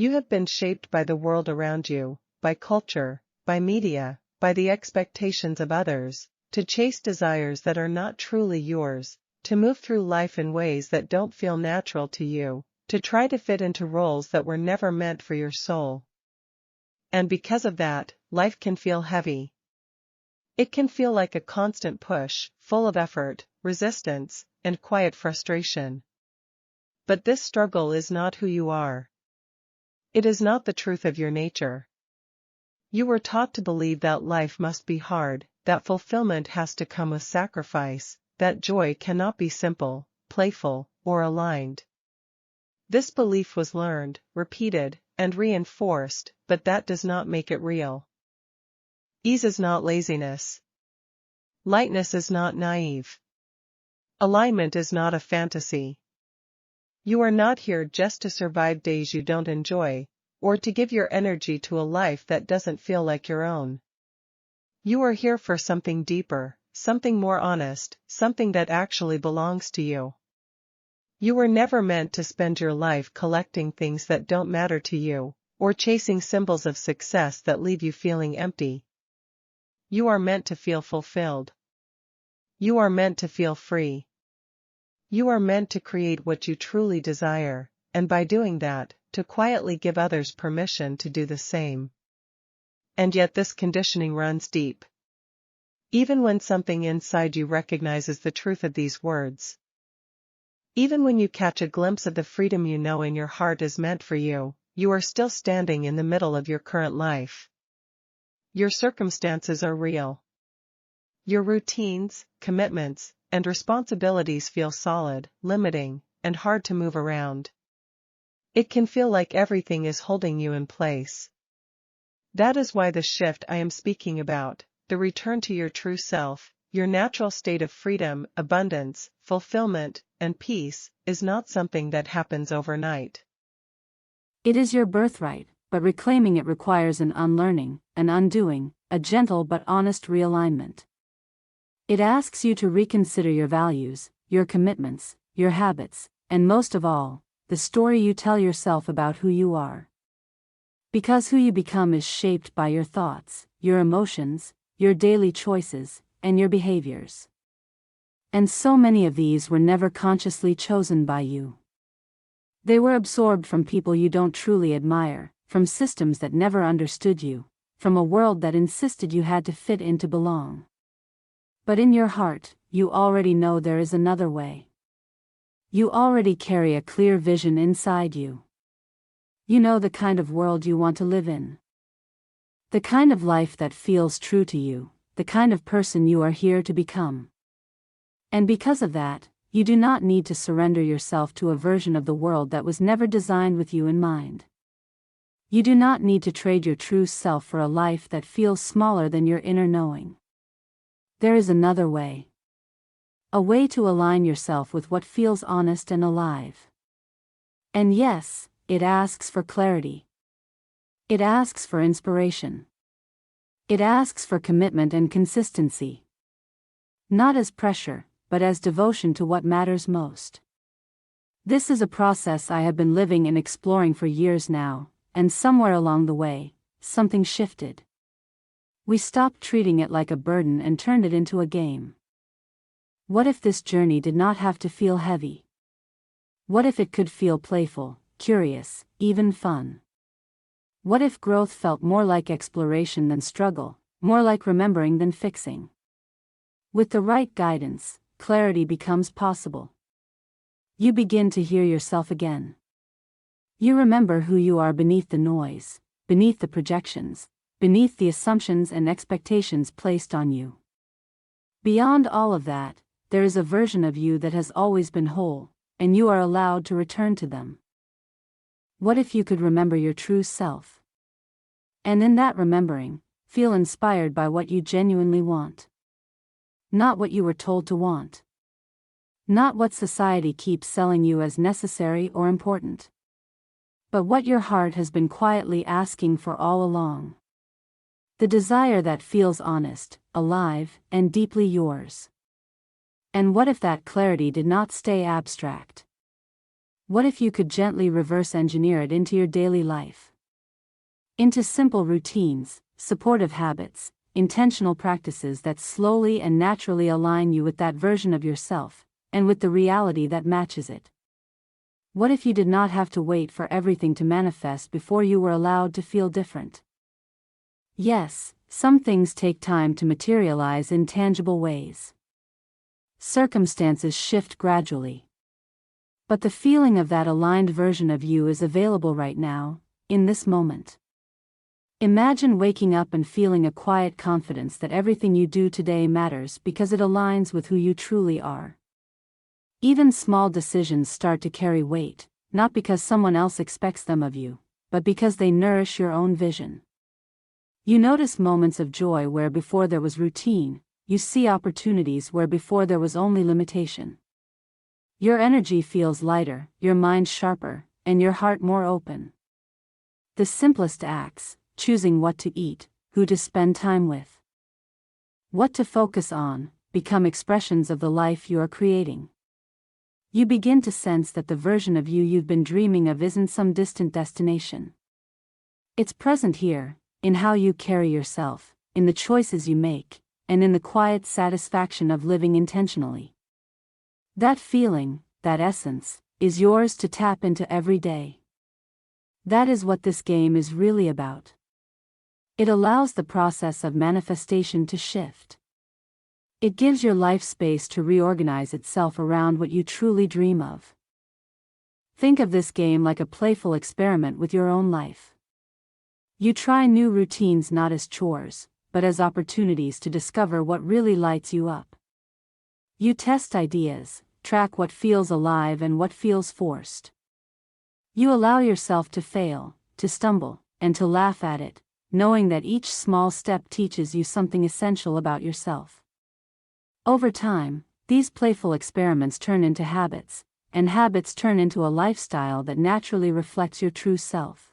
You have been shaped by the world around you, by culture, by media, by the expectations of others, to chase desires that are not truly yours, to move through life in ways that don't feel natural to you, to try to fit into roles that were never meant for your soul. And because of that, life can feel heavy. It can feel like a constant push, full of effort, resistance, and quiet frustration. But this struggle is not who you are. It is not the truth of your nature. You were taught to believe that life must be hard, that fulfillment has to come with sacrifice, that joy cannot be simple, playful, or aligned. This belief was learned, repeated, and reinforced, but that does not make it real. Ease is not laziness. Lightness is not naive. Alignment is not a fantasy. You are not here just to survive days you don't enjoy, or to give your energy to a life that doesn't feel like your own. You are here for something deeper, something more honest, something that actually belongs to you. You were never meant to spend your life collecting things that don't matter to you, or chasing symbols of success that leave you feeling empty. You are meant to feel fulfilled. You are meant to feel free. You are meant to create what you truly desire, and by doing that, to quietly give others permission to do the same. And yet this conditioning runs deep. Even when something inside you recognizes the truth of these words. Even when you catch a glimpse of the freedom you know in your heart is meant for you, you are still standing in the middle of your current life. Your circumstances are real. Your routines, commitments, and responsibilities feel solid, limiting, and hard to move around. It can feel like everything is holding you in place. That is why the shift I am speaking about, the return to your true self, your natural state of freedom, abundance, fulfillment, and peace, is not something that happens overnight. It is your birthright, but reclaiming it requires an unlearning, an undoing, a gentle but honest realignment. It asks you to reconsider your values, your commitments, your habits, and most of all, the story you tell yourself about who you are. Because who you become is shaped by your thoughts, your emotions, your daily choices, and your behaviors. And so many of these were never consciously chosen by you. They were absorbed from people you don't truly admire, from systems that never understood you, from a world that insisted you had to fit in to belong. But in your heart, you already know there is another way. You already carry a clear vision inside you. You know the kind of world you want to live in. The kind of life that feels true to you, the kind of person you are here to become. And because of that, you do not need to surrender yourself to a version of the world that was never designed with you in mind. You do not need to trade your true self for a life that feels smaller than your inner knowing. There is another way. A way to align yourself with what feels honest and alive. And yes, it asks for clarity. It asks for inspiration. It asks for commitment and consistency. Not as pressure, but as devotion to what matters most. This is a process I have been living and exploring for years now, and somewhere along the way, something shifted. We stopped treating it like a burden and turned it into a game. What if this journey did not have to feel heavy? What if it could feel playful, curious, even fun? What if growth felt more like exploration than struggle, more like remembering than fixing? With the right guidance, clarity becomes possible. You begin to hear yourself again. You remember who you are beneath the noise, beneath the projections, beneath the assumptions and expectations placed on you. Beyond all of that, there is a version of you that has always been whole, and you are allowed to return to them. What if you could remember your true self? And in that remembering, feel inspired by what you genuinely want. Not what you were told to want. Not what society keeps selling you as necessary or important. But what your heart has been quietly asking for all along. The desire that feels honest, alive, and deeply yours. And what if that clarity did not stay abstract? What if you could gently reverse engineer it into your daily life? Into simple routines, supportive habits, intentional practices that slowly and naturally align you with that version of yourself, and with the reality that matches it. What if you did not have to wait for everything to manifest before you were allowed to feel different? Yes, some things take time to materialize in tangible ways. Circumstances shift gradually. But the feeling of that aligned version of you is available right now, in this moment. Imagine waking up and feeling a quiet confidence that everything you do today matters because it aligns with who you truly are. Even small decisions start to carry weight, not because someone else expects them of you, but because they nourish your own vision. You notice moments of joy where before there was routine, you see opportunities where before there was only limitation. Your energy feels lighter, your mind sharper, and your heart more open. The simplest acts, choosing what to eat, who to spend time with, what to focus on, become expressions of the life you are creating. You begin to sense that the version of you you've been dreaming of isn't some distant destination. It's present here, in how you carry yourself, in the choices you make, and in the quiet satisfaction of living intentionally. That feeling, that essence, is yours to tap into every day. That is what this game is really about. It allows the process of manifestation to shift. It gives your life space to reorganize itself around what you truly dream of. Think of this game like a playful experiment with your own life. You try new routines not as chores, but as opportunities to discover what really lights you up. You test ideas, track what feels alive and what feels forced. You allow yourself to fail, to stumble, and to laugh at it, knowing that each small step teaches you something essential about yourself. Over time, these playful experiments turn into habits, and habits turn into a lifestyle that naturally reflects your true self.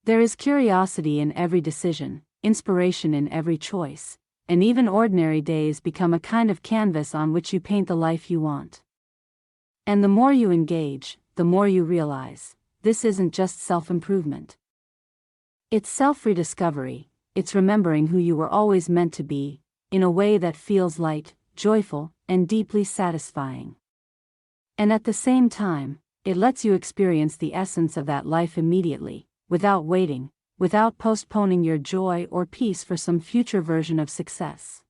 There is curiosity in every decision, inspiration in every choice, and even ordinary days become a kind of canvas on which you paint the life you want. And the more you engage, the more you realize, this isn't just self-improvement. It's self-rediscovery, it's remembering who you were always meant to be, in a way that feels light, joyful, and deeply satisfying. And at the same time, it lets you experience the essence of that life immediately, without waiting, without postponing your joy or peace for some future version of success.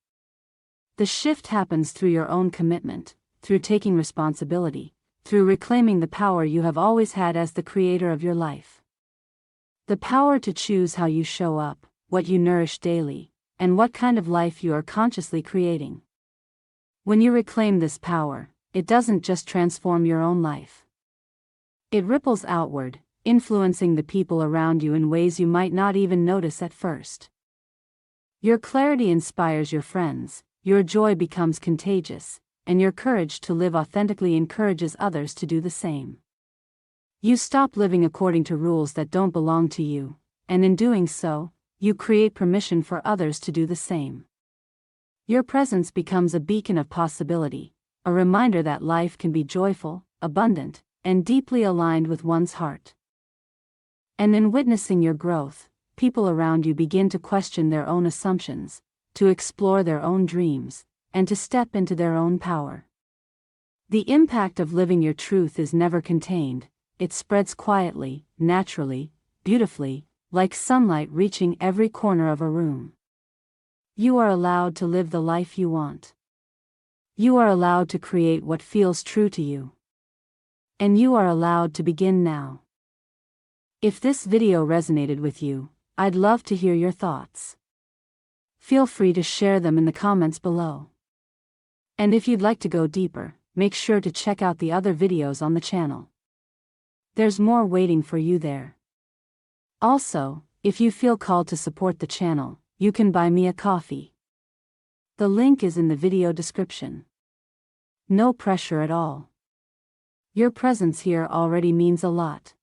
The shift happens through your own commitment, through taking responsibility, through reclaiming the power you have always had as the creator of your life. The power to choose how you show up, what you nourish daily, and what kind of life you are consciously creating. When you reclaim this power, it doesn't just transform your own life. It ripples outward, influencing the people around you in ways you might not even notice at first. Your clarity inspires your friends, your joy becomes contagious, and your courage to live authentically encourages others to do the same. You stop living according to rules that don't belong to you, and in doing so, you create permission for others to do the same. Your presence becomes a beacon of possibility, a reminder that life can be joyful, abundant, and deeply aligned with one's heart. And in witnessing your growth, people around you begin to question their own assumptions, to explore their own dreams, and to step into their own power. The impact of living your truth is never contained, it spreads quietly, naturally, beautifully, like sunlight reaching every corner of a room. You are allowed to live the life you want. You are allowed to create what feels true to you. And you are allowed to begin now. If this video resonated with you, I'd love to hear your thoughts. Feel free to share them in the comments below. And if you'd like to go deeper, make sure to check out the other videos on the channel. There's more waiting for you there. Also, if you feel called to support the channel, you can buy me a coffee. The link is in the video description. No pressure at all. Your presence here already means a lot.